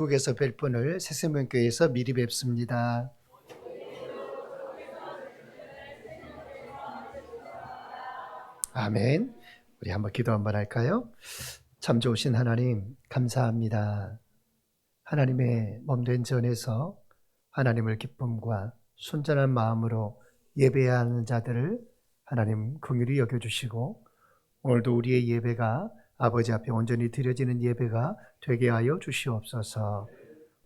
미국에서 뵐 분을 새생명교회에서 미리 뵙습니다. 아멘. 우리 한번 기도 한번 할까요? 참 좋으신 하나님 감사합니다. 하나님의 몸된 전에서 하나님을 기쁨과 순전한 마음으로 예배하는 자들을 하나님 긍휼히 여겨주시고, 오늘도 우리의 예배가 아버지 앞에 온전히 드려지는 예배가 되게 하여 주시옵소서.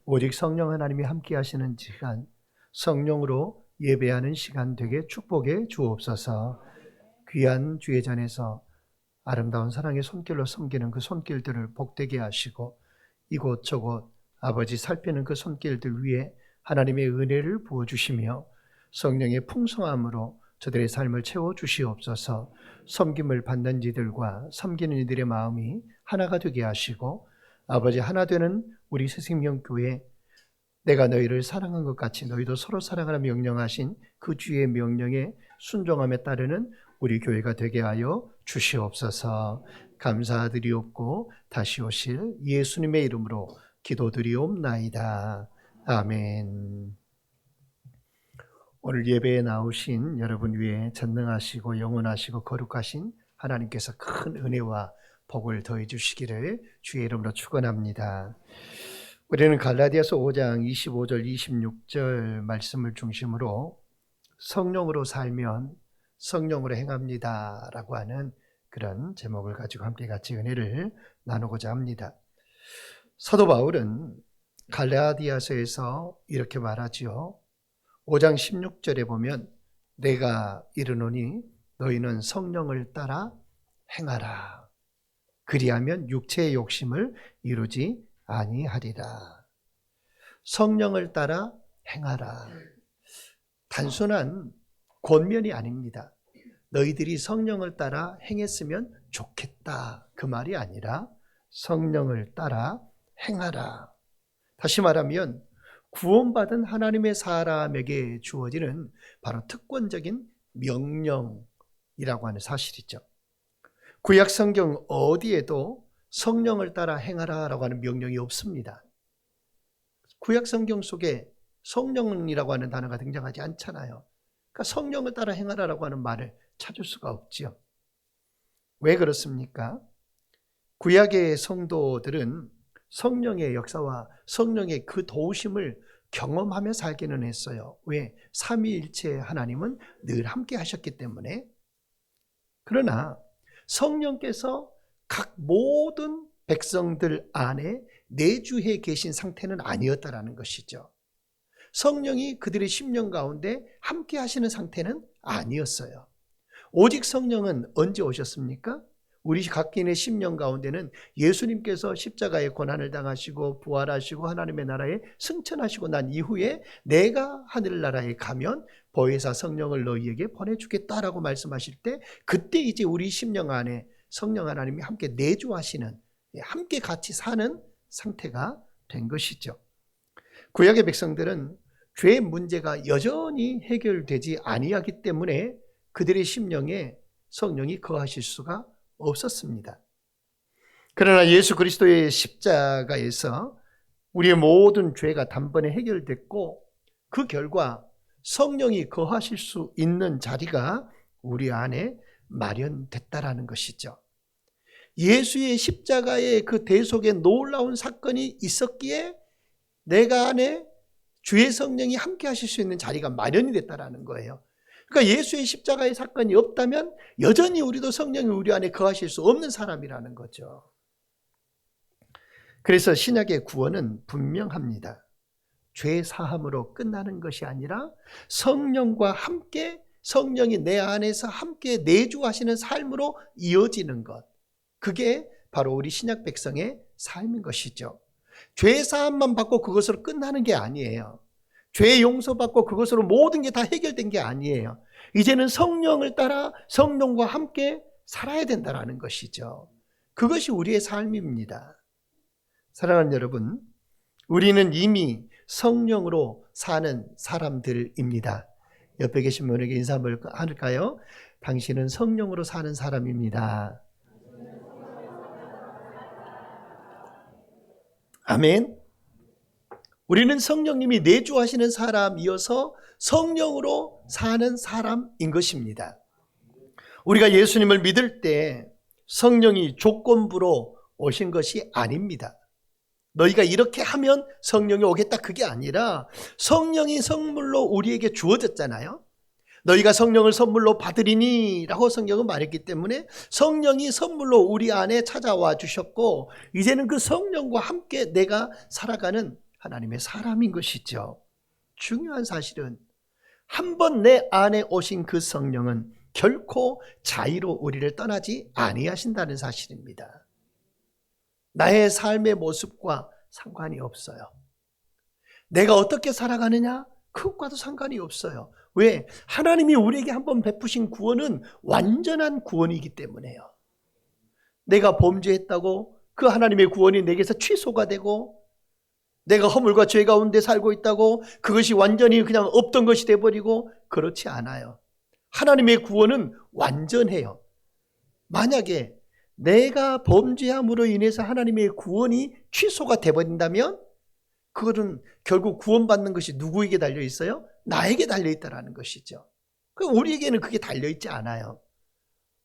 오직 성령 하나님이 함께 하시는 시간, 성령으로 예배하는 시간 되게 축복해 주옵소서. 귀한 주의 전에서 아름다운 사랑의 손길로 섬기는 그 손길들을 복되게 하시고, 이곳저곳 아버지 살피는 그 손길들 위에 하나님의 은혜를 부어주시며 성령의 풍성함으로 저들의 삶을 채워주시옵소서. 섬김을 받는 이들과 섬기는 이들의 마음이 하나가 되게 하시고, 아버지 하나 되는 우리 새생명교회, 내가 너희를 사랑한 것 같이 너희도 서로 사랑하라 명령하신 그 주의 명령에 순종함에 따르는 우리 교회가 되게 하여 주시옵소서. 감사드리옵고 다시 오실 예수님의 이름으로 기도드리옵나이다. 아멘. 오늘 예배에 나오신 여러분 위에 전능하시고 영원하시고 거룩하신 하나님께서 큰 은혜와 복을 더해 주시기를 주의 이름으로 축원합니다. 우리는 갈라디아서 5장 25절 26절 말씀을 중심으로 성령으로 살면 성령으로 행합니다 라고 하는 그런 제목을 가지고 함께 같이 은혜를 나누고자 합니다. 사도 바울은 갈라디아서에서 이렇게 말하지요. 5장 16절에 보면 내가 이르노니 너희는 성령을 따라 행하라. 그리하면 육체의 욕심을 이루지 아니하리라. 성령을 따라 행하라. 단순한 권면이 아닙니다. 너희들이 성령을 따라 행했으면 좋겠다, 그 말이 아니라 성령을 따라 행하라. 다시 말하면 구원받은 하나님의 사람에게 주어지는 바로 특권적인 명령이라고 하는 사실이죠. 구약 성경 어디에도 성령을 따라 행하라라고 하는 명령이 없습니다. 구약 성경 속에 성령이라고 하는 단어가 등장하지 않잖아요. 그러니까 성령을 따라 행하라라고 하는 말을 찾을 수가 없지요. 왜 그렇습니까? 구약의 성도들은 성령의 역사와 성령의 그 도우심을 경험하며 살기는 했어요. 왜? 삼위일체 하나님은 늘 함께 하셨기 때문에. 그러나 성령께서 각 모든 백성들 안에 내주해 계신 상태는 아니었다라는 것이죠. 성령이 그들의 심령 가운데 함께 하시는 상태는 아니었어요. 오직 성령은 언제 오셨습니까? 우리 각인의 심령 가운데는 예수님께서 십자가의 고난을 당하시고 부활하시고 하나님의 나라에 승천하시고 난 이후에 내가 하늘나라에 가면 보혜사 성령을 너희에게 보내주겠다라고 말씀하실 때, 그때 이제 우리 심령 안에 성령 하나님이 함께 내주하시는, 함께 같이 사는 상태가 된 것이죠. 구약의 백성들은 죄의 문제가 여전히 해결되지 아니하기 때문에 그들의 심령에 성령이 거하실 수가 없었습니다. 그러나 예수 그리스도의 십자가에서 우리의 모든 죄가 단번에 해결됐고, 그 결과 성령이 거하실 수 있는 자리가 우리 안에 마련됐다라는 것이죠. 예수의 십자가의 그 대속에 놀라운 사건이 있었기에 내가 안에 주의 성령이 함께 하실 수 있는 자리가 마련이 됐다라는 거예요. 그러니까 예수의 십자가의 사건이 없다면 여전히 우리도 성령이 우리 안에 거하실 수 없는 사람이라는 거죠. 그래서 신약의 구원은 분명합니다. 죄 사함으로 끝나는 것이 아니라 성령과 함께, 성령이 내 안에서 함께 내주하시는 삶으로 이어지는 것, 그게 바로 우리 신약 백성의 삶인 것이죠. 죄 사함만 받고 그것으로 끝나는 게 아니에요. 죄 용서받고 그것으로 모든 게 다 해결된 게 아니에요. 이제는 성령을 따라 성령과 함께 살아야 된다는 것이죠. 그것이 우리의 삶입니다. 사랑하는 여러분, 우리는 이미 성령으로 사는 사람들입니다. 옆에 계신 분에게 인사 한번 할까요? 당신은 성령으로 사는 사람입니다. 아멘. 우리는 성령님이 내주하시는 사람이어서 성령으로 사는 사람인 것입니다. 우리가 예수님을 믿을 때 성령이 조건부로 오신 것이 아닙니다. 너희가 이렇게 하면 성령이 오겠다, 그게 아니라 성령이 선물로 우리에게 주어졌잖아요. 너희가 성령을 선물로 받으리니 라고 성경은 말했기 때문에 성령이 선물로 우리 안에 찾아와 주셨고, 이제는 그 성령과 함께 내가 살아가는 하나님의 사람인 것이죠. 중요한 사실은 한번 내 안에 오신 그 성령은 결코 자의로 우리를 떠나지 아니하신다는 사실입니다. 나의 삶의 모습과 상관이 없어요. 내가 어떻게 살아가느냐? 그것과도 상관이 없어요. 왜? 하나님이 우리에게 한번 베푸신 구원은 완전한 구원이기 때문에요. 내가 범죄했다고 그 하나님의 구원이 내게서 취소가 되고, 내가 허물과 죄 가운데 살고 있다고 그것이 완전히 그냥 없던 것이 돼버리고, 그렇지 않아요. 하나님의 구원은 완전해요. 만약에 내가 범죄함으로 인해서 하나님의 구원이 취소가 돼버린다면 그것은 결국 구원받는 것이 누구에게 달려 있어요? 나에게 달려 있다는 것이죠. 우리에게는 그게 달려 있지 않아요.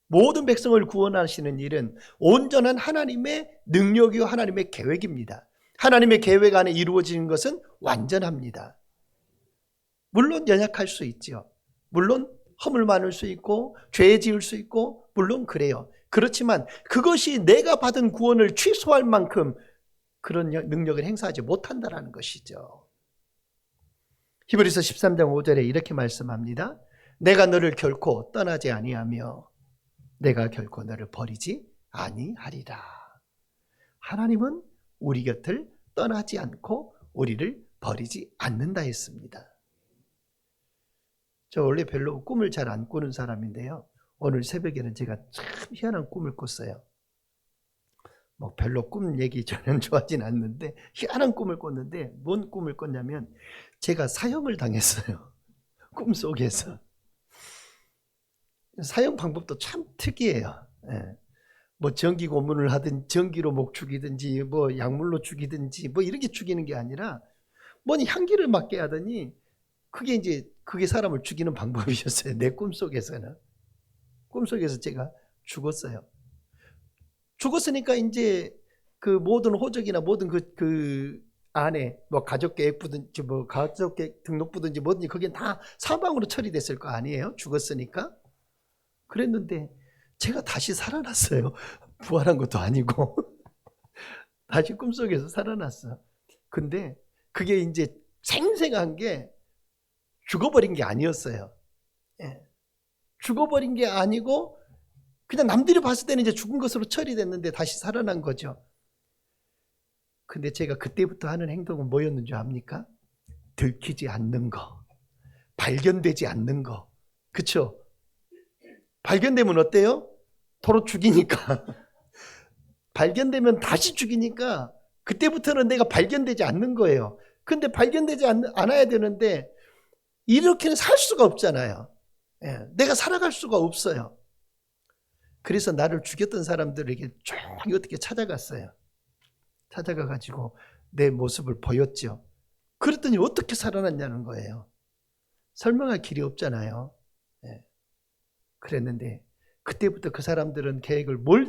모든 백성을 구원하시는 일은 온전한 하나님의 능력이요 하나님의 계획입니다. 하나님의 계획 안에 이루어지는 것은 완전합니다. 물론 연약할 수 있죠. 물론 허물 많을 수 있고 죄 지을 수 있고, 물론 그래요. 그렇지만 그것이 내가 받은 구원을 취소할 만큼 그런 능력을 행사하지 못한다는 것이죠. 히브리서 13장 5절에 이렇게 말씀합니다. 내가 너를 결코 떠나지 아니하며 내가 결코 너를 버리지 아니하리라. 하나님은 우리 곁을 떠나지 않고 우리를 버리지 않는다 했습니다. 저 원래 별로 꿈을 잘 안 꾸는 사람인데요, 오늘 새벽에는 제가 참 희한한 꿈을 꿨어요. 뭐 별로 꿈 얘기 저는 좋아하진 않는데 희한한 꿈을 꿨는데, 뭔 꿈을 꿨냐면 제가 사형을 당했어요. 꿈속에서. 사형 방법도 참 특이해요. 뭐 전기 고문을 하든 전기로 목 죽이든지 뭐 약물로 죽이든지 뭐 이렇게 죽이는 게 아니라 뭔 향기를 맡게 하더니 그게 사람을 죽이는 방법이었어요. 내 꿈속에서는. 꿈속에서 제가 죽었어요. 죽었으니까 이제 그 모든 호적이나 모든 그 안에 뭐 가족계획부든지 뭐 가족계획 등록부든지 뭐든지 그게 다 사망으로 처리됐을 거 아니에요? 죽었으니까. 그랬는데 제가 다시 살아났어요. 부활한 것도 아니고 다시 꿈속에서 살아났어. 근데 그게 이제 생생한 게 죽어버린 게 아니었어요. 죽어버린 게 아니고 그냥 남들이 봤을 때는 이제 죽은 것으로 처리됐는데 다시 살아난 거죠. 근데 제가 그때부터 하는 행동은 뭐였는 줄 압니까? 들키지 않는 거, 발견되지 않는 거. 그쵸? 발견되면 어때요? 도로 죽이니까. 발견되면 다시 죽이니까 그때부터는 내가 발견되지 않는 거예요. 근데 발견되지 않아야 되는데 이렇게는 살 수가 없잖아요. 내가 살아갈 수가 없어요. 그래서 나를 죽였던 사람들에게 조용히 어떻게 찾아갔어요. 찾아가가지고 내 모습을 보였죠. 그랬더니 어떻게 살아났냐는 거예요. 설명할 길이 없잖아요. 그랬는데 그때부터 그 사람들은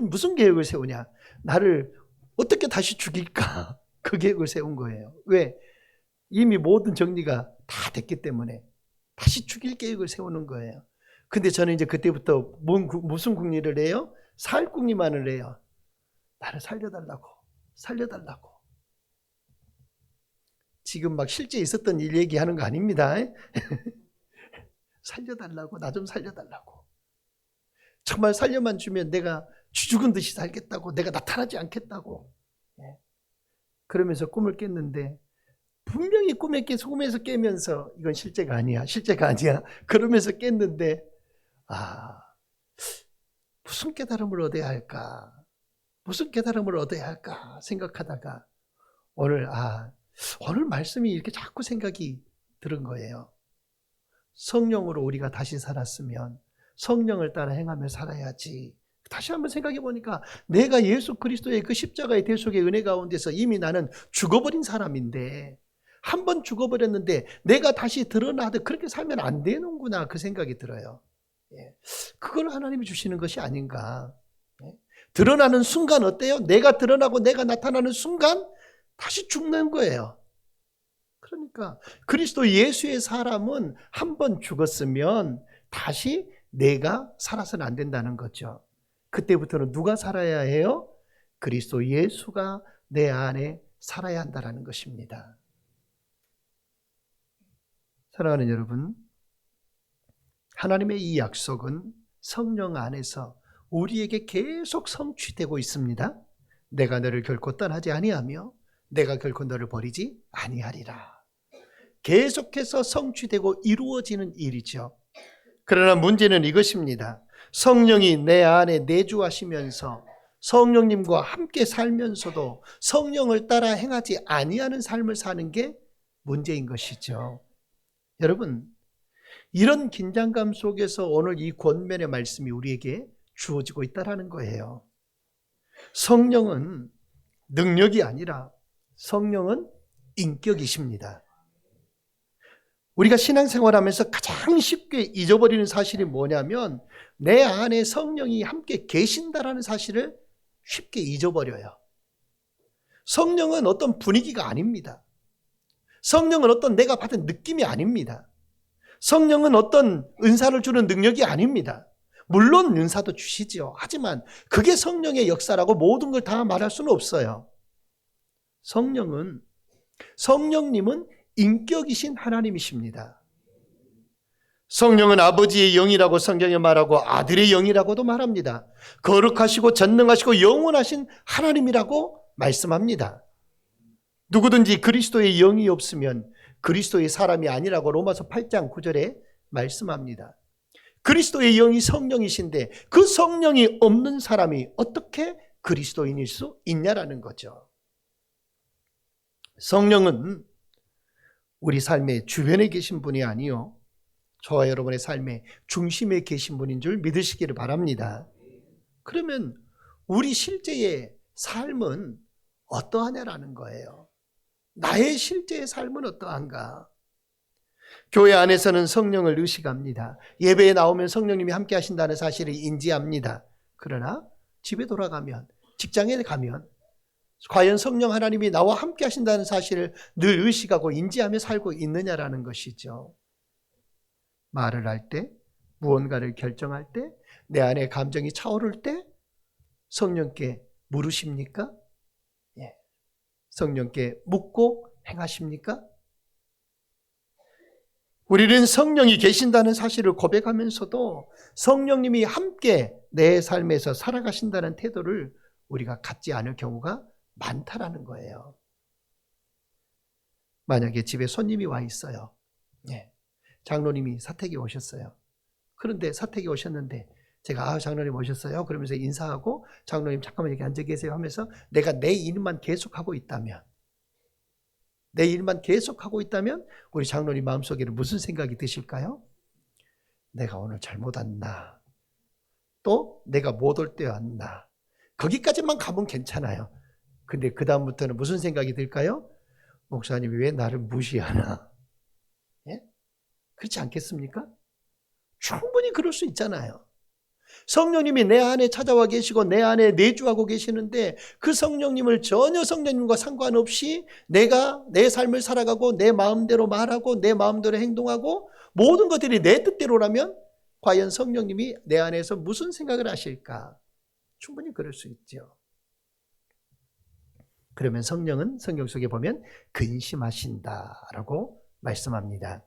무슨 계획을 세우냐? 나를 어떻게 다시 죽일까? 그 계획을 세운 거예요. 왜? 이미 모든 정리가 다 됐기 때문에 다시 죽일 계획을 세우는 거예요. 근데 저는 이제 그때부터 무슨 궁리를 해요? 살 궁리만을 해요. 나를 살려달라고. 지금 막 실제 있었던 일 얘기하는 거 아닙니다. 살려달라고, 나 좀 살려달라고. 정말 살려만 주면 내가 죽은 듯이 살겠다고, 내가 나타나지 않겠다고. 그러면서 꿈을 깼는데 분명히 꿈에서 깨면서 이건 실제가 아니야. 그러면서 깼는데 무슨 깨달음을 얻어야 할까? 생각하다가 오늘 말씀이 이렇게 자꾸 생각이 들은 거예요. 성령으로 우리가 다시 살았으면 성령을 따라 행하며 살아야지. 다시 한번 생각해 보니까 내가 예수 그리스도의 그 십자가의 대속의 은혜 가운데서 이미 나는 죽어버린 사람인데 한 번 죽어버렸는데 내가 다시 드러나도 그렇게 살면 안 되는구나, 그 생각이 들어요. 그걸 하나님이 주시는 것이 아닌가. 드러나는 순간 어때요? 내가 드러나고 내가 나타나는 순간 다시 죽는 거예요. 그러니까 그리스도 예수의 사람은 한 번 죽었으면 다시 내가 살아서는 안 된다는 거죠. 그때부터는 누가 살아야 해요? 그리스도 예수가 내 안에 살아야 한다는 것입니다. 사랑하는 여러분, 하나님의 이 약속은 성령 안에서 우리에게 계속 성취되고 있습니다. 내가 너를 결코 떠나지 아니하며 내가 결코 너를 버리지 아니하리라. 계속해서 성취되고 이루어지는 일이죠. 그러나 문제는 이것입니다. 성령이 내 안에 내주하시면서 성령님과 함께 살면서도 성령을 따라 행하지 아니하는 삶을 사는 게 문제인 것이죠. 여러분, 이런 긴장감 속에서 오늘 이 권면의 말씀이 우리에게 주어지고 있다는 거예요. 성령은 능력이 아니라 성령은 인격이십니다. 우리가 신앙생활하면서 가장 쉽게 잊어버리는 사실이 뭐냐면 내 안에 성령이 함께 계신다라는 사실을 쉽게 잊어버려요. 성령은 어떤 분위기가 아닙니다. 성령은 어떤 내가 받은 느낌이 아닙니다. 성령은 어떤 은사를 주는 능력이 아닙니다. 물론 은사도 주시죠. 하지만 그게 성령의 역사라고 모든 걸 다 말할 수는 없어요. 성령님은 인격이신 하나님이십니다. 성령은 아버지의 영이라고 성경에 말하고 아들의 영이라고도 말합니다. 거룩하시고 전능하시고 영원하신 하나님이라고 말씀합니다. 누구든지 그리스도의 영이 없으면 그리스도의 사람이 아니라고 로마서 8장 9절에 말씀합니다. 그리스도의 영이 성령이신데 그 성령이 없는 사람이 어떻게 그리스도인일 수 있냐라는 거죠. 성령은 우리 삶의 주변에 계신 분이 아니요, 저와 여러분의 삶의 중심에 계신 분인 줄 믿으시기를 바랍니다. 그러면 우리 실제의 삶은 어떠하냐라는 거예요. 나의 실제의 삶은 어떠한가? 교회 안에서는 성령을 의식합니다. 예배에 나오면 성령님이 함께 하신다는 사실을 인지합니다. 그러나 집에 돌아가면, 직장에 가면 과연 성령 하나님이 나와 함께 하신다는 사실을 늘 의식하고 인지하며 살고 있느냐라는 것이죠. 말을 할 때, 무언가를 결정할 때, 내 안에 감정이 차오를 때 성령께 물으십니까? 성령께 묻고 행하십니까? 우리는 성령이 계신다는 사실을 고백하면서도 성령님이 함께 내 삶에서 살아가신다는 태도를 우리가 갖지 않을 경우가 많다라는 거예요. 만약에 집에 손님이 와 있어요. 장로님이 사택에 오셨어요. 그런데 사택에 오셨는데 제가 장로님 오셨어요? 그러면서 인사하고 장로님 잠깐만 여기 앉아 계세요 하면서 내가 내 일만 계속하고 있다면 우리 장로님 마음속에는 무슨 생각이 드실까요? 내가 오늘 잘못 왔나? 또 내가 못 올 때 왔나? 거기까지만 가면 괜찮아요. 근데 그 다음부터는 무슨 생각이 들까요? 목사님이 왜 나를 무시하나? 그렇지 않겠습니까? 충분히 그럴 수 있잖아요. 성령님이 내 안에 찾아와 계시고 내 안에 내주하고 계시는데 그 성령님을 전혀 성령님과 상관없이 내가 내 삶을 살아가고 내 마음대로 말하고 내 마음대로 행동하고 모든 것들이 내 뜻대로라면 과연 성령님이 내 안에서 무슨 생각을 하실까? 충분히 그럴 수 있죠. 그러면 성령은 성경 속에 보면 근심하신다라고 말씀합니다.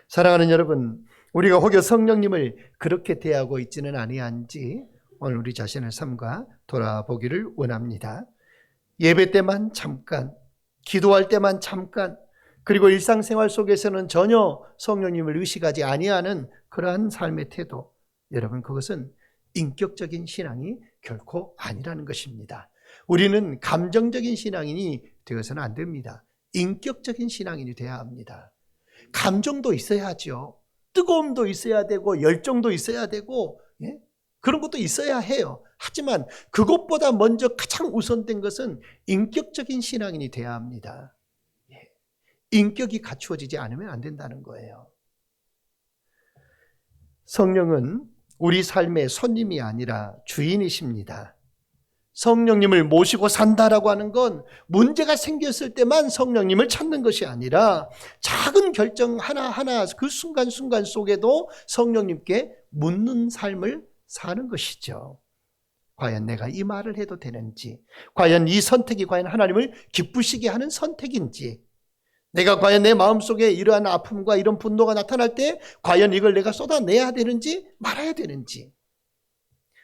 사랑하는 여러분, 우리가 혹여 성령님을 그렇게 대하고 있지는 아니한지 오늘 우리 자신의 삶과 돌아보기를 원합니다. 예배 때만 잠깐, 기도할 때만 잠깐, 그리고 일상생활 속에서는 전혀 성령님을 의식하지 아니하는 그러한 삶의 태도, 여러분 그것은 인격적인 신앙이 결코 아니라는 것입니다. 우리는 감정적인 신앙인이 되어서는 안 됩니다. 인격적인 신앙인이 되어야 합니다. 감정도 있어야죠. 뜨거움도 있어야 되고 열정도 있어야 되고 그런 것도 있어야 해요. 하지만 그것보다 먼저 가장 우선된 것은 인격적인 신앙인이 되어야 합니다. 인격이 갖추어지지 않으면 안 된다는 거예요. 성령은 우리 삶의 손님이 아니라 주인이십니다. 성령님을 모시고 산다라고 하는 건 문제가 생겼을 때만 성령님을 찾는 것이 아니라 작은 결정 하나하나 그 순간순간 속에도 성령님께 묻는 삶을 사는 것이죠. 과연 내가 이 말을 해도 되는지, 과연 이 선택이 과연 하나님을 기쁘시게 하는 선택인지, 내가 과연 내 마음속에 이러한 아픔과 이런 분노가 나타날 때 과연 이걸 내가 쏟아내야 되는지 말아야 되는지,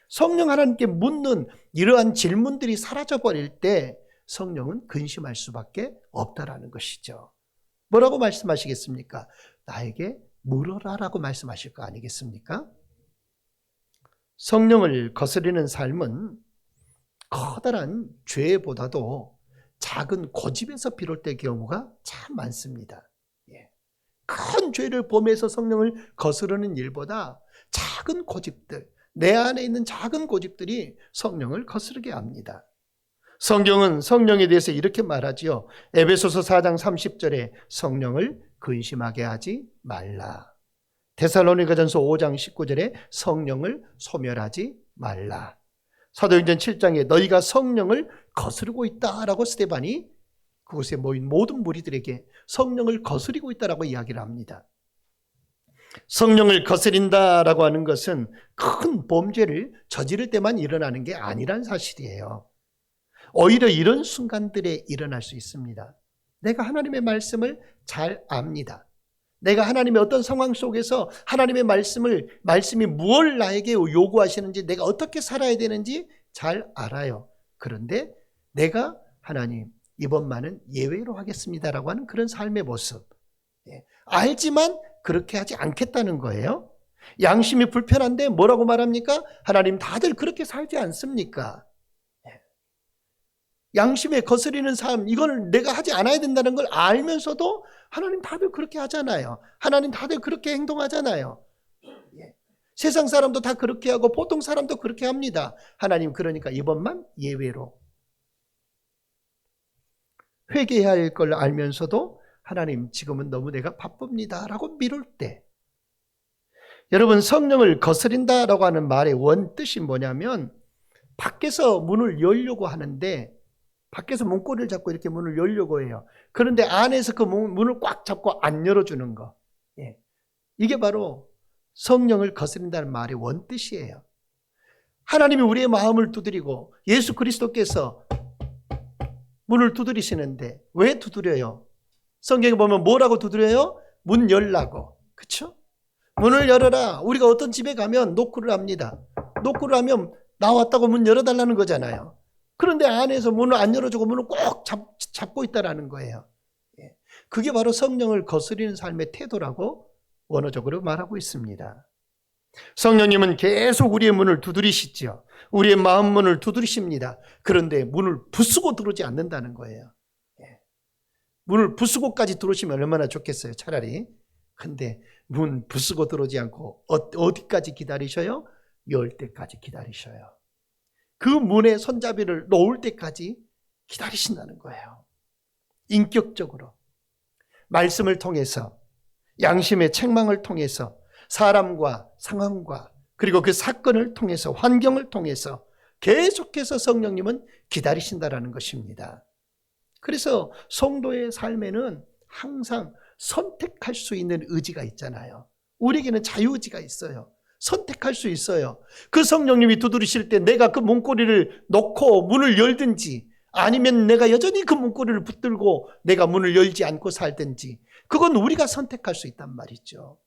성령 하나님께 묻는 이러한 질문들이 사라져버릴 때 성령은 근심할 수밖에 없다라는 것이죠. 뭐라고 말씀하시겠습니까? 나에게 물어라라고 말씀하실 거 아니겠습니까? 성령을 거스르는 삶은 커다란 죄보다도 작은 고집에서 비롯될 경우가 참 많습니다. 큰 죄를 범해서 성령을 거스르는 일보다 작은 고집들, 내 안에 있는 작은 고집들이 성령을 거스르게 합니다. 성경은 성령에 대해서 이렇게 말하지요. 에베소서 4장 30절에 성령을 근심하게 하지 말라. 데살로니가전서 5장 19절에 성령을 소멸하지 말라. 사도행전 7장에 너희가 성령을 거스르고 있다라고 스데반이 그곳에 모인 모든 무리들에게 성령을 거스리고 있다라고 이야기를 합니다. 성령을 거스린다라고 하는 것은 큰 범죄를 저지를 때만 일어나는 게 아니란 사실이에요. 오히려 이런 순간들에 일어날 수 있습니다. 내가 하나님의 말씀을 잘 압니다. 내가 하나님의 어떤 상황 속에서 하나님의 말씀이 무엇을 나에게 요구하시는지, 내가 어떻게 살아야 되는지 잘 알아요. 그런데 내가 하나님 이번만은 예외로 하겠습니다라고 하는 그런 삶의 모습, 알지만 그렇게 하지 않겠다는 거예요. 양심이 불편한데 뭐라고 말합니까? 하나님 다들 그렇게 살지 않습니까? 양심에 거스리는 삶, 이걸 내가 하지 않아야 된다는 걸 알면서도 하나님 다들 그렇게 하잖아요. 하나님 다들 그렇게 행동하잖아요. 세상 사람도 다 그렇게 하고 보통 사람도 그렇게 합니다. 하나님 그러니까 이번만 예외로. 회개해야 할 걸 알면서도 하나님 지금은 너무 내가 바쁩니다 라고 미룰 때, 여러분 성령을 거스린다라고 하는 말의 원뜻이 뭐냐면 밖에서 문을 열려고 하는데, 밖에서 문고리를 잡고 이렇게 문을 열려고 해요. 그런데 안에서 그 문을 꽉 잡고 안 열어주는 거, 이게 바로 성령을 거스린다는 말의 원뜻이에요. 하나님이 우리의 마음을 두드리고 예수 그리스도께서 문을 두드리시는데 왜 두드려요? 성경에 보면 뭐라고 두드려요? 문 열라고. 그렇죠? 문을 열어라. 우리가 어떤 집에 가면 노크를 합니다. 노크를 하면 나왔다고 문 열어달라는 거잖아요. 그런데 안에서 문을 안 열어주고 문을 꼭 잡고 있다라는 거예요. 그게 바로 성령을 거스리는 삶의 태도라고 원어적으로 말하고 있습니다. 성령님은 계속 우리의 문을 두드리시죠. 우리의 마음 문을 두드리십니다. 그런데 문을 부수고 들어오지 않는다는 거예요. 문을 부수고까지 들어오시면 얼마나 좋겠어요, 차라리. 근데 문 부수고 들어오지 않고 어디까지 기다리셔요? 열 때까지 기다리셔요. 그 문에 손잡이를 놓을 때까지 기다리신다는 거예요. 인격적으로 말씀을 통해서, 양심의 책망을 통해서, 사람과 상황과 그리고 그 사건을 통해서, 환경을 통해서 계속해서 성령님은 기다리신다라는 것입니다. 그래서 성도의 삶에는 항상 선택할 수 있는 의지가 있잖아요. 우리에게는 자유의지가 있어요. 선택할 수 있어요. 그 성령님이 두드리실 때 내가 그 문고리를 놓고 문을 열든지, 아니면 내가 여전히 그 문고리를 붙들고 내가 문을 열지 않고 살든지, 그건 우리가 선택할 수 있단 말이죠.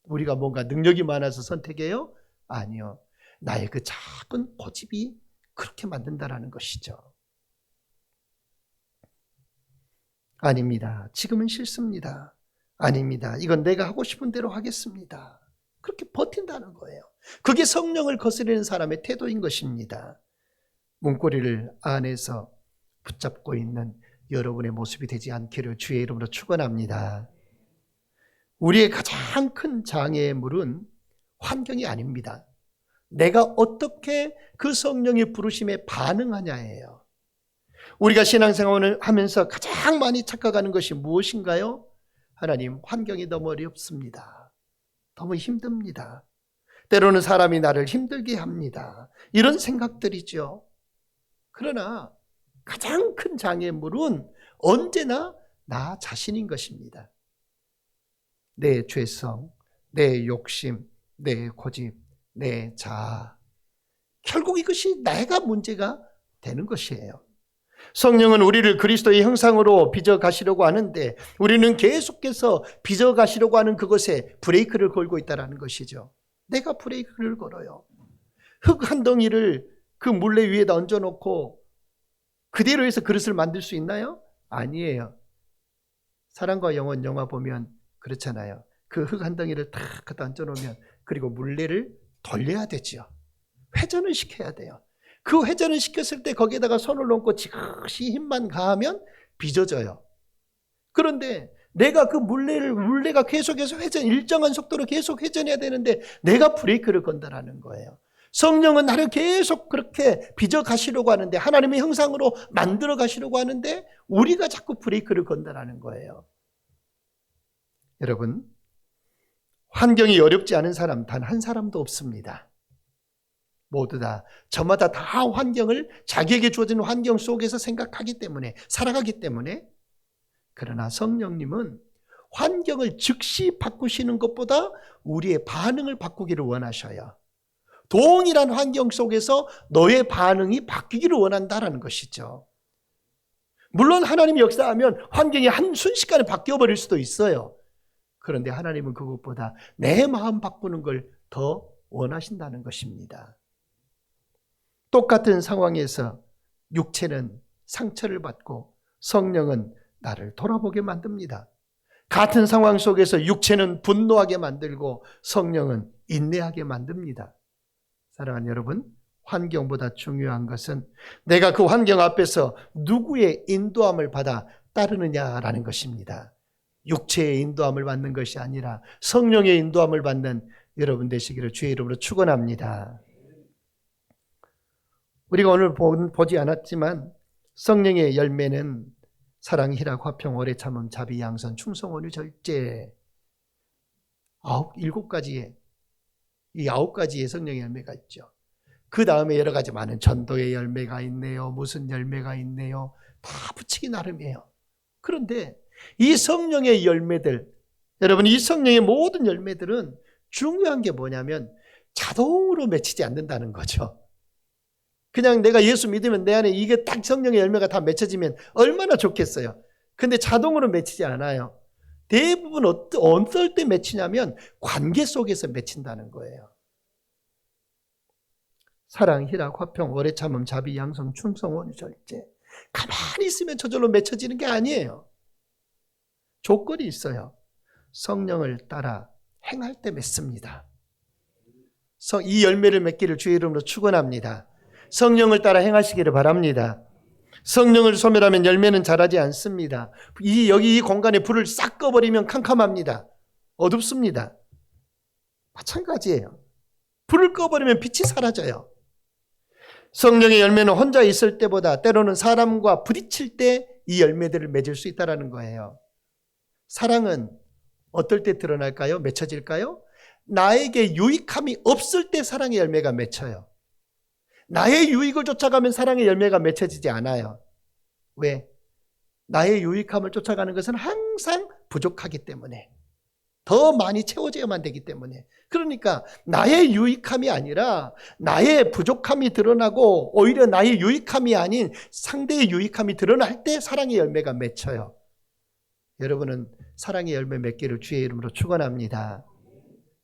우리가 뭔가 능력이 많아서 선택해요? 아니요. 나의 그 작은 고집이 그렇게 만든다라는 것이죠. 아닙니다. 지금은 싫습니다. 아닙니다. 이건 내가 하고 싶은 대로 하겠습니다. 그렇게 버틴다는 거예요. 그게 성령을 거스르는 사람의 태도인 것입니다. 문고리를 안에서 붙잡고 있는 여러분의 모습이 되지 않기를 주의 이름으로 축원합니다. 우리의 가장 큰 장애물은 환경이 아닙니다. 내가 어떻게 그 성령의 부르심에 반응하냐예요. 우리가 신앙생활을 하면서 가장 많이 착각하는 것이 무엇인가요? 하나님, 환경이 너무 어렵습니다. 너무 힘듭니다. 때로는 사람이 나를 힘들게 합니다. 이런 생각들이죠. 그러나 가장 큰 장애물은 언제나 나 자신인 것입니다. 내 죄성, 내 욕심, 내 고집, 내 자아. 결국 이것이 내가 문제가 되는 것이에요. 성령은 우리를 그리스도의 형상으로 빚어가시려고 하는데 우리는 계속해서 빚어가시려고 하는 그것에 브레이크를 걸고 있다는 것이죠. 내가 브레이크를 걸어요. 흙 한 덩이를 그 물레 위에다 얹어놓고 그대로 해서 그릇을 만들 수 있나요? 아니에요. 사랑과 영혼 영화 보면 그렇잖아요. 그 흙 한 덩이를 탁 갖다 얹어놓으면 그리고 물레를 돌려야 되죠. 회전을 시켜야 돼요. 그 회전을 시켰을 때 거기에다가 손을 놓고 지그시 힘만 가하면 빚어져요. 그런데 내가 그 물레가 계속해서 일정한 속도로 계속 회전해야 되는데 내가 브레이크를 건다라는 거예요. 성령은 나를 계속 그렇게 빚어 가시려고 하는데 하나님의 형상으로 만들어 가시려고 하는데 우리가 자꾸 브레이크를 건다라는 거예요. 여러분, 환경이 어렵지 않은 사람 단 한 사람도 없습니다. 모두 다 저마다 다 환경을 자기에게 주어진 환경 속에서 생각하기 때문에 살아가기 때문에 그러나 성령님은 환경을 즉시 바꾸시는 것보다 우리의 반응을 바꾸기를 원하셔요. 동일한 환경 속에서 너의 반응이 바뀌기를 원한다라는 것이죠. 물론 하나님이 역사하면 환경이 한순식간에 바뀌어버릴 수도 있어요. 그런데 하나님은 그것보다 내 마음 바꾸는 걸 더 원하신다는 것입니다. 똑같은 상황에서 육체는 상처를 받고 성령은 나를 돌아보게 만듭니다. 같은 상황 속에서 육체는 분노하게 만들고 성령은 인내하게 만듭니다. 사랑하는 여러분, 환경보다 중요한 것은 내가 그 환경 앞에서 누구의 인도함을 받아 따르느냐라는 것입니다. 육체의 인도함을 받는 것이 아니라 성령의 인도함을 받는 여러분 되시기를 주의 이름으로 축원합니다. 우리가 오늘 보지 않았지만 성령의 열매는 사랑, 희락, 화평, 오래 참음, 자비, 양선, 충성, 온유, 절제 7가지의 이 9가지의 성령의 열매가 있죠. 그 다음에 여러 가지 많은 전도의 열매가 있네요. 무슨 열매가 있네요. 다 붙이기 나름이에요. 그런데 이 성령의 열매들, 여러분 이 성령의 모든 열매들은 중요한 게 뭐냐면 자동으로 맺히지 않는다는 거죠. 그냥 내가 예수 믿으면 내 안에 이게 딱 성령의 열매가 다 맺혀지면 얼마나 좋겠어요. 근데 자동으로 맺히지 않아요. 대부분 어떨 때 맺히냐면 관계 속에서 맺힌다는 거예요. 사랑, 희락, 화평, 오래 참음, 자비, 양성, 충성, 온유, 절제. 가만히 있으면 저절로 맺혀지는 게 아니에요. 조건이 있어요. 성령을 따라 행할 때 맺습니다. 이 열매를 맺기를 주의 이름으로 축원합니다. 성령을 따라 행하시기를 바랍니다. 성령을 소멸하면 열매는 자라지 않습니다. 여기 이 공간에 불을 싹 꺼버리면 캄캄합니다. 어둡습니다. 마찬가지예요. 불을 꺼버리면 빛이 사라져요. 성령의 열매는 혼자 있을 때보다 때로는 사람과 부딪힐 때 이 열매들을 맺을 수 있다는 거예요. 사랑은 어떨 때 드러날까요? 맺혀질까요? 나에게 유익함이 없을 때 사랑의 열매가 맺혀요. 나의 유익을 쫓아가면 사랑의 열매가 맺혀지지 않아요. 왜? 나의 유익함을 쫓아가는 것은 항상 부족하기 때문에, 더 많이 채워져야만 되기 때문에. 그러니까 나의 유익함이 아니라 나의 부족함이 드러나고 오히려 나의 유익함이 아닌 상대의 유익함이 드러날 때 사랑의 열매가 맺혀요. 여러분은 사랑의 열매 맺기를 주의 이름으로 축원합니다.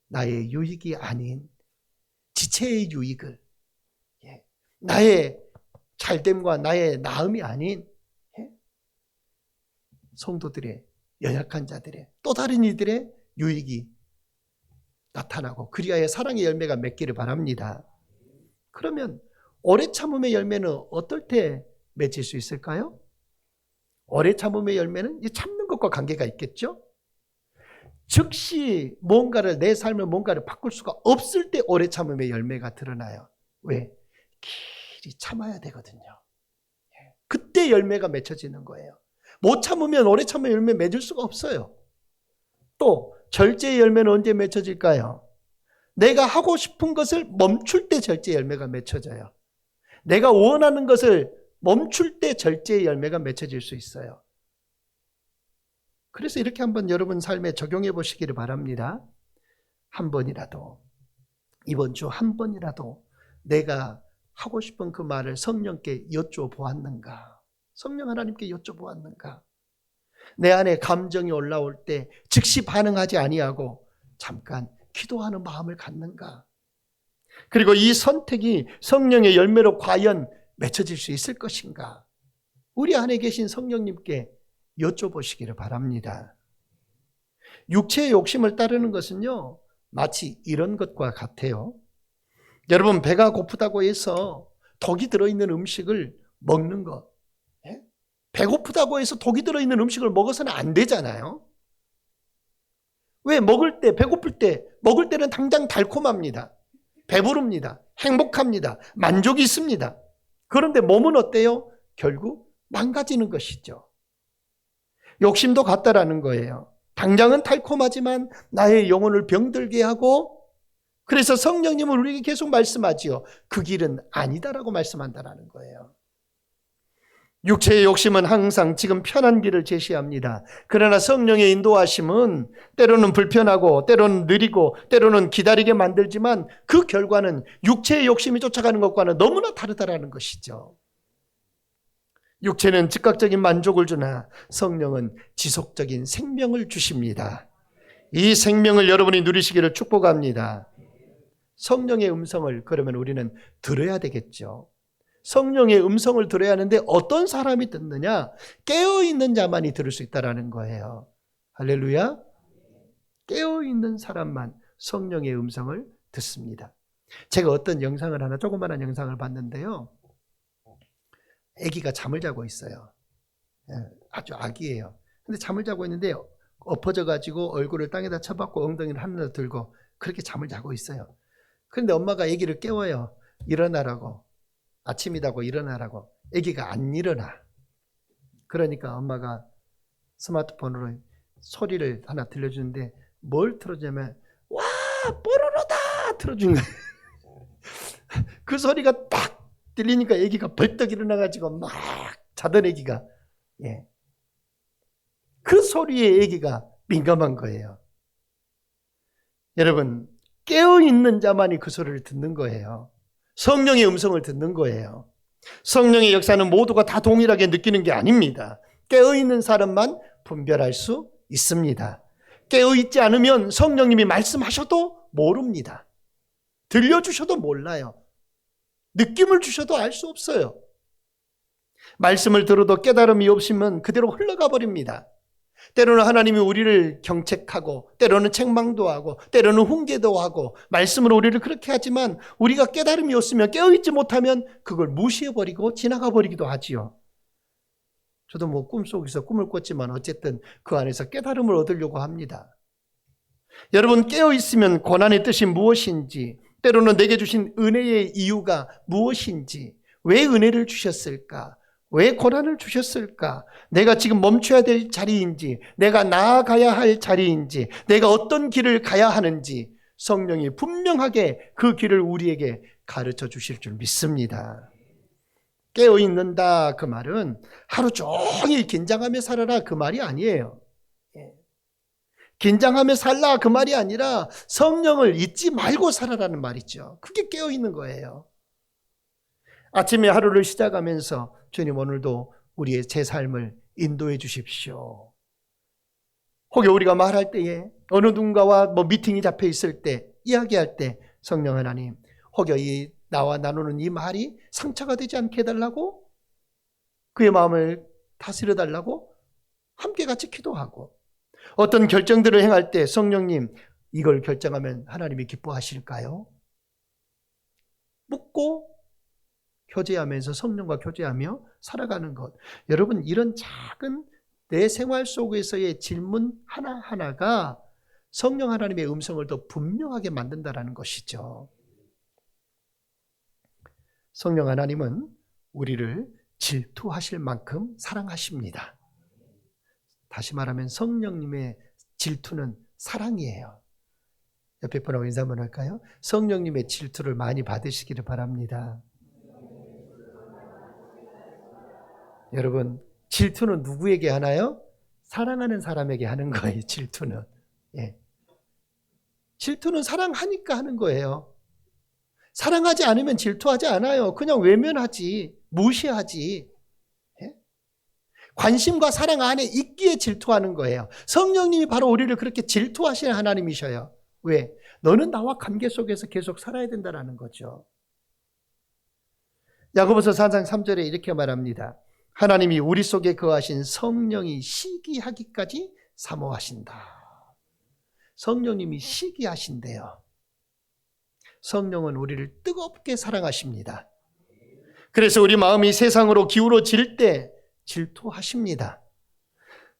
나의 유익이 아닌 지체의 유익을, 나의 잘됨과 나의 나음이 아닌 성도들의, 연약한 자들의, 또 다른 이들의 유익이 나타나고 그리하여 사랑의 열매가 맺기를 바랍니다. 그러면 오래 참음의 열매는 어떨 때 맺을 수 있을까요? 오래 참음의 열매는 참는 것과 관계가 있겠죠? 즉시 내 삶을 뭔가를 바꿀 수가 없을 때 오래 참음의 열매가 드러나요. 왜? 길이 참아야 되거든요. 그때 열매가 맺혀지는 거예요. 못 참으면 오래 참으면 열매 맺을 수가 없어요. 또 절제의 열매는 언제 맺혀질까요? 내가 하고 싶은 것을 멈출 때 절제 열매가 맺혀져요. 내가 원하는 것을 멈출 때 절제의 열매가 맺혀질 수 있어요. 그래서 이렇게 한번 여러분 삶에 적용해 보시기를 바랍니다. 한 번이라도, 이번 주 한 번이라도 내가 하고 싶은 그 말을 성령께 여쭤보았는가? 성령 하나님께 여쭤보았는가? 내 안에 감정이 올라올 때 즉시 반응하지 아니하고 잠깐 기도하는 마음을 갖는가? 그리고 이 선택이 성령의 열매로 과연 맺혀질 수 있을 것인가? 우리 안에 계신 성령님께 여쭤보시기를 바랍니다. 육체의 욕심을 따르는 것은요, 마치 이런 것과 같아요. 여러분, 배가 고프다고 해서 독이 들어있는 음식을 먹는 것. 배고프다고 해서 독이 들어있는 음식을 먹어서는 안 되잖아요. 왜? 먹을 때, 배고플 때, 먹을 때는 당장 달콤합니다. 배부릅니다. 행복합니다. 만족이 있습니다. 그런데 몸은 어때요? 결국 망가지는 것이죠. 욕심도 같다라는 거예요. 당장은 달콤하지만 나의 영혼을 병들게 하고, 그래서 성령님은 우리에게 계속 말씀하지요. 그 길은 아니다라고 말씀한다라는 거예요. 육체의 욕심은 항상 지금 편한 길을 제시합니다. 그러나 성령의 인도하심은 때로는 불편하고 때로는 느리고 때로는 기다리게 만들지만 그 결과는 육체의 욕심이 쫓아가는 것과는 너무나 다르다라는 것이죠. 육체는 즉각적인 만족을 주나 성령은 지속적인 생명을 주십니다. 이 생명을 여러분이 누리시기를 축복합니다. 성령의 음성을 그러면 우리는 들어야 되겠죠. 성령의 음성을 들어야 하는데 어떤 사람이 듣느냐? 깨어있는 자만이 들을 수 있다는 거예요. 할렐루야. 깨어있는 사람만 성령의 음성을 듣습니다. 제가 어떤 영상을 하나, 조그마한 영상을 봤는데요. 아기가 잠을 자고 있어요. 아주 아기예요. 근데 잠을 자고 있는데 엎어져가지고 얼굴을 땅에다 쳐박고 엉덩이를 하늘로 들고 그렇게 잠을 자고 있어요. 그런데 엄마가 아기를 깨워요. 일어나라고. 아침이라고 일어나라고. 아기가 안 일어나. 그러니까 엄마가 스마트폰으로 소리를 하나 들려주는데 뭘 틀어주냐면 와 뽀로로다 틀어준 거예요. 그 소리가 딱 들리니까 아기가 벌떡 일어나가지고 막 자던 아기가, 그 소리에 아기가 민감한 거예요. 여러분, 깨어있는 자만이 그 소리를 듣는 거예요. 성령의 음성을 듣는 거예요. 성령의 역사는 모두가 다 동일하게 느끼는 게 아닙니다. 깨어있는 사람만 분별할 수 있습니다. 깨어있지 않으면 성령님이 말씀하셔도 모릅니다. 들려주셔도 몰라요. 느낌을 주셔도 알 수 없어요. 말씀을 들어도 깨달음이 없으면 그대로 흘러가 버립니다. 때로는 하나님이 우리를 경책하고 때로는 책망도 하고 때로는 훈계도 하고 말씀으로 우리를 그렇게 하지만 우리가 깨달음이 없으면 깨어있지 못하면 그걸 무시해버리고 지나가 버리기도 하지요. 저도 뭐 꿈속에서 꿈을 꿨지만 어쨌든 그 안에서 깨달음을 얻으려고 합니다. 여러분, 깨어있으면 고난의 뜻이 무엇인지, 때로는 내게 주신 은혜의 이유가 무엇인지, 왜 은혜를 주셨을까, 왜 고난을 주셨을까, 내가 지금 멈춰야 될 자리인지, 내가 나아가야 할 자리인지, 내가 어떤 길을 가야 하는지 성령이 분명하게 그 길을 우리에게 가르쳐 주실 줄 믿습니다. 깨어있는다 그 말은 하루 종일 긴장하며 살아라 그 말이 아니에요. 긴장하며 살라 그 말이 아니라 성령을 잊지 말고 살아라는 말이죠. 그게 깨어있는 거예요. 아침에 하루를 시작하면서 주님 오늘도 우리의 제 삶을 인도해 주십시오. 혹여 우리가 말할 때에 어느 누군가와 미팅이 잡혀 있을 때 이야기할 때 성령 하나님 혹여 이 나와 나누는 이 말이 상처가 되지 않게 해달라고, 그의 마음을 다스려 달라고 함께 같이 기도하고, 어떤 결정들을 행할 때 성령님 이걸 결정하면 하나님이 기뻐하실까요? 묻고 교제하면서 성령과 교제하며 살아가는 것. 여러분, 이런 작은 내 생활 속에서의 질문 하나하나가 성령 하나님의 음성을 더 분명하게 만든다는 것이죠. 성령 하나님은 우리를 질투하실 만큼 사랑하십니다. 다시 말하면 성령님의 질투는 사랑이에요. 옆에 분하고 인사 한번 할까요? 성령님의 질투를 많이 받으시기를 바랍니다. 여러분, 질투는 누구에게 하나요? 사랑하는 사람에게 하는 거예요. 질투는. 예. 질투는 사랑하니까 하는 거예요. 사랑하지 않으면 질투하지 않아요. 그냥 외면하지, 무시하지. 예? 관심과 사랑 안에 있기에 질투하는 거예요. 성령님이 바로 우리를 그렇게 질투하시는 하나님이셔요. 왜? 너는 나와 관계 속에서 계속 살아야 된다는 거죠. 야고보서 4장 3절에 이렇게 말합니다. 하나님이 우리 속에 거하신 성령이 시기하기까지 사모하신다. 성령님이 시기하신대요. 성령은 우리를 뜨겁게 사랑하십니다. 그래서 우리 마음이 세상으로 기울어질 때 질투하십니다.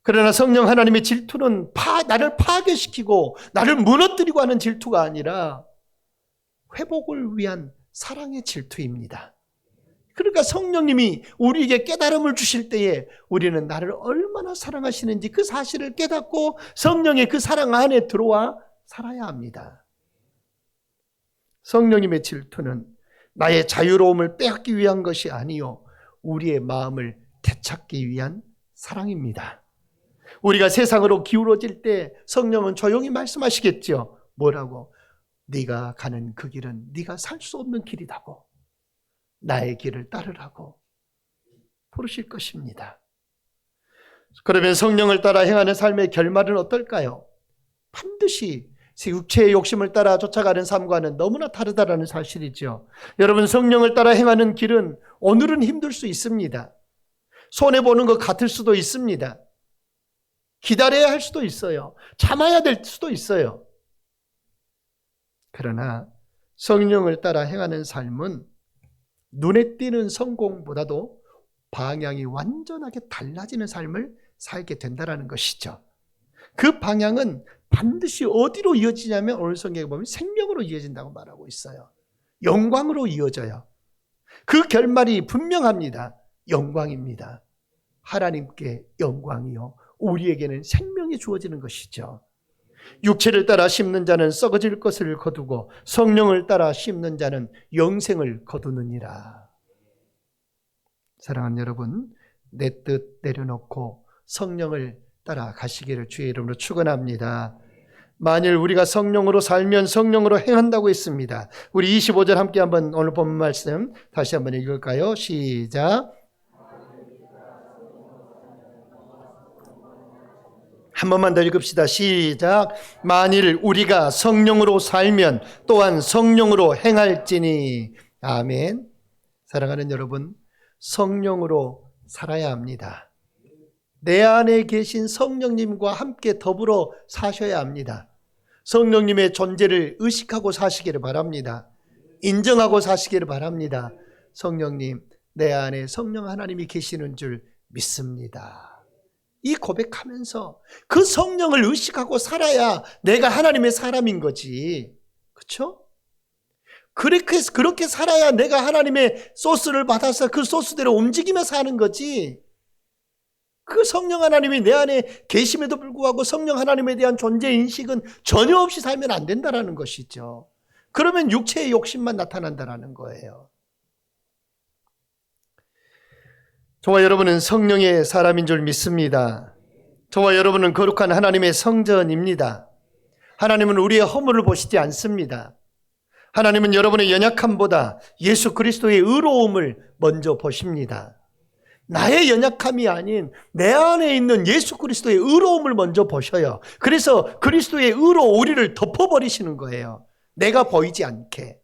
그러나 성령 하나님의 질투는 나를 파괴시키고 나를 무너뜨리고 하는 질투가 아니라 회복을 위한 사랑의 질투입니다. 그러니까 성령님이 우리에게 깨달음을 주실 때에 우리는 나를 얼마나 사랑하시는지 그 사실을 깨닫고 성령의 그 사랑 안에 들어와 살아야 합니다. 성령님의 질투는 나의 자유로움을 빼앗기 위한 것이 아니요 우리의 마음을 되찾기 위한 사랑입니다. 우리가 세상으로 기울어질 때 성령은 조용히 말씀하시겠죠. 뭐라고? 네가 가는 그 길은 네가 살 수 없는 길이라고. 나의 길을 따르라고 부르실 것입니다. 그러면 성령을 따라 행하는 삶의 결말은 어떨까요? 반드시 육체의 욕심을 따라 쫓아가는 삶과는 너무나 다르다는 사실이죠. 여러분, 성령을 따라 행하는 길은 오늘은 힘들 수 있습니다. 손해보는 것 같을 수도 있습니다. 기다려야 할 수도 있어요. 참아야 될 수도 있어요. 그러나 성령을 따라 행하는 삶은 눈에 띄는 성공보다도 방향이 완전하게 달라지는 삶을 살게 된다는 것이죠. 그 방향은 반드시 어디로 이어지냐면 오늘 성경에 보면 생명으로 이어진다고 말하고 있어요. 영광으로 이어져요. 그 결말이 분명합니다. 영광입니다. 하나님께 영광이요 우리에게는 생명이 주어지는 것이죠. 육체를 따라 심는 자는 썩어질 것을 거두고 성령을 따라 심는 자는 영생을 거두느니라. 사랑하는 여러분, 내 뜻 내려놓고 성령을 따라 가시기를 주의 이름으로 축원합니다. 만일 우리가 성령으로 살면 성령으로 행한다고 했습니다. 우리 25절 함께 한번 오늘 본 말씀 다시 한번 읽을까요? 시작. 한 번만 더 읽읍시다. 시작. 만일 우리가 성령으로 살면 또한 성령으로 행할지니. 아멘. 사랑하는 여러분, 성령으로 살아야 합니다. 내 안에 계신 성령님과 함께 더불어 사셔야 합니다. 성령님의 존재를 의식하고 사시기를 바랍니다. 인정하고 사시기를 바랍니다. 성령님, 내 안에 성령 하나님이 계시는 줄 믿습니다. 이 고백하면서 그 성령을 의식하고 살아야 내가 하나님의 사람인 거지. 그렇죠? 그렇게 살아야 내가 하나님의 소스를 받아서 그 소스대로 움직이며 사는 거지. 그 성령 하나님이 내 안에 계심에도 불구하고 성령 하나님에 대한 존재 인식은 전혀 없이 살면 안 된다는 것이죠. 그러면 육체의 욕심만 나타난다는 거예요. 저와 여러분은 성령의 사람인 줄 믿습니다. 저와 여러분은 거룩한 하나님의 성전입니다. 하나님은 우리의 허물을 보시지 않습니다. 하나님은 여러분의 연약함보다 예수 그리스도의 의로움을 먼저 보십니다. 나의 연약함이 아닌 내 안에 있는 예수 그리스도의 의로움을 먼저 보셔요. 그래서 그리스도의 의로 우리를 덮어버리시는 거예요. 내가 보이지 않게.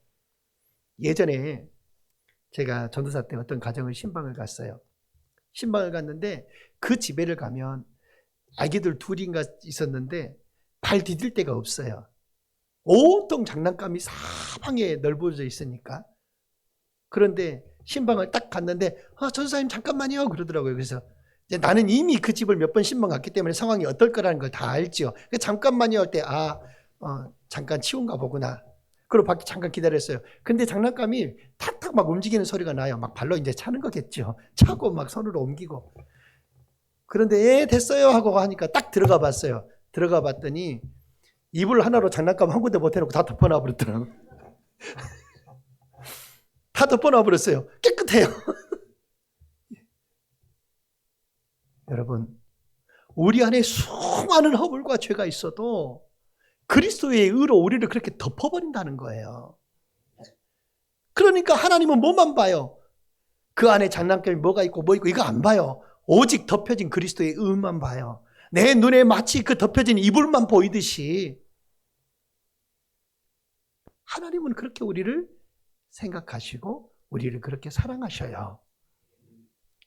예전에 제가 전도사 때 어떤 가정을 신방을 갔어요. 신방을 갔는데 그 집에를 가면 아기들 둘인가 있었는데 발 디딜 데가 없어요. 온통 장난감이 사방에 넓어져 있으니까. 그런데 신방을 딱 갔는데 전도사님 잠깐만요 그러더라고요. 그래서 이제 나는 이미 그 집을 몇 번 신방 갔기 때문에 상황이 어떨 거라는 걸 다 알죠. 잠깐만요 할 때 잠깐 치운가 보구나. 그리고 밖에 잠깐 기다렸어요. 근데 장난감이 탁탁 막 움직이는 소리가 나요. 막 발로 이제 차는 거겠죠. 차고 막 손으로 옮기고. 그런데 예 됐어요 하고 하니까 딱 들어가 봤어요. 들어가 봤더니 이불 하나로 장난감 한 군데 못 해놓고 다 덮어놔 버렸더라고요. 다 덮어놔 버렸어요. 깨끗해요. 여러분, 우리 안에 수많은 허물과 죄가 있어도 그리스도의 의로 우리를 그렇게 덮어버린다는 거예요. 그러니까 하나님은 뭐만 봐요? 그 안에 장난감이 뭐가 있고 뭐 있고 이거 안 봐요. 오직 덮여진 그리스도의 의만 봐요. 내 눈에 마치 그 덮여진 이불만 보이듯이 하나님은 그렇게 우리를 생각하시고 우리를 그렇게 사랑하셔요.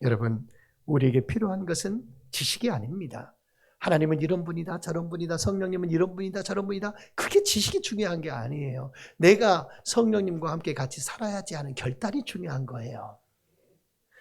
여러분, 우리에게 필요한 것은 지식이 아닙니다. 하나님은 이런 분이다 저런 분이다, 성령님은 이런 분이다 저런 분이다, 그게 지식이 중요한 게 아니에요. 내가 성령님과 함께 같이 살아야지 하는 결단이 중요한 거예요.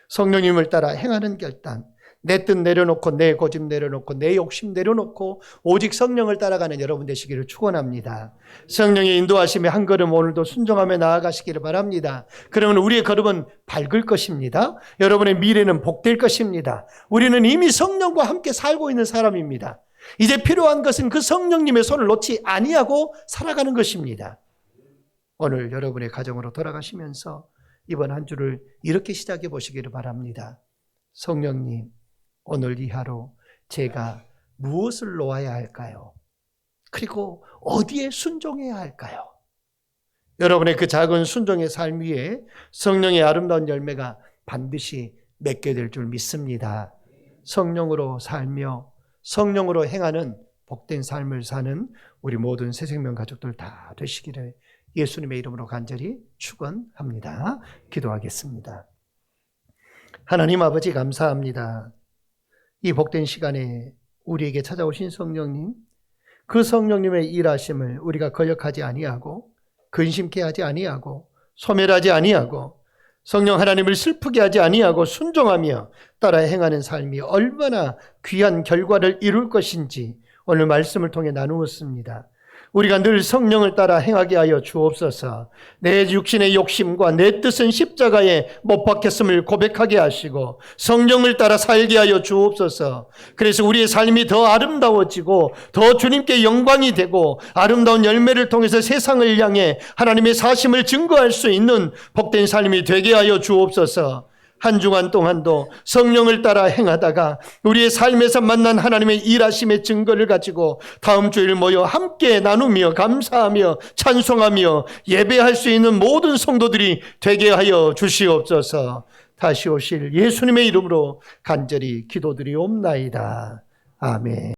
성령님을 따라 행하는 결단, 내 뜻 내려놓고 내 고집 내려놓고 내 욕심 내려놓고 오직 성령을 따라가는 여러분 되시기를 축원합니다. 성령의 인도하심에 한 걸음 오늘도 순종하며 나아가시기를 바랍니다. 그러면 우리의 걸음은 밝을 것입니다. 여러분의 미래는 복될 것입니다. 우리는 이미 성령과 함께 살고 있는 사람입니다. 이제 필요한 것은 그 성령님의 손을 놓지 아니하고 살아가는 것입니다. 오늘 여러분의 가정으로 돌아가시면서 이번 한 주를 이렇게 시작해 보시기를 바랍니다. 성령님, 오늘 이 하루 제가 무엇을 놓아야 할까요? 그리고 어디에 순종해야 할까요? 여러분의 그 작은 순종의 삶 위에 성령의 아름다운 열매가 반드시 맺게 될 줄 믿습니다. 성령으로 살며 성령으로 행하는 복된 삶을 사는 우리 모든 새생명 가족들 다 되시기를 예수님의 이름으로 간절히 축원합니다. 기도하겠습니다. 하나님 아버지 감사합니다. 이 복된 시간에 우리에게 찾아오신 성령님, 그 성령님의 일하심을 우리가 거역하지 아니하고 근심케 하지 아니하고 소멸하지 아니하고 성령 하나님을 슬프게 하지 아니하고 순종하며 따라 행하는 삶이 얼마나 귀한 결과를 이룰 것인지 오늘 말씀을 통해 나누었습니다. 우리가 늘 성령을 따라 행하게 하여 주옵소서. 내 육신의 욕심과 내 뜻은 십자가에 못 박혔음을 고백하게 하시고 성령을 따라 살게 하여 주옵소서. 그래서 우리의 삶이 더 아름다워지고 더 주님께 영광이 되고 아름다운 열매를 통해서 세상을 향해 하나님의 사심을 증거할 수 있는 복된 삶이 되게 하여 주옵소서. 한 주간 동안도 성령을 따라 행하다가 우리의 삶에서 만난 하나님의 일하심의 증거를 가지고 다음 주일 모여 함께 나누며 감사하며 찬송하며 예배할 수 있는 모든 성도들이 되게 하여 주시옵소서. 다시 오실 예수님의 이름으로 간절히 기도드리옵나이다. 아멘.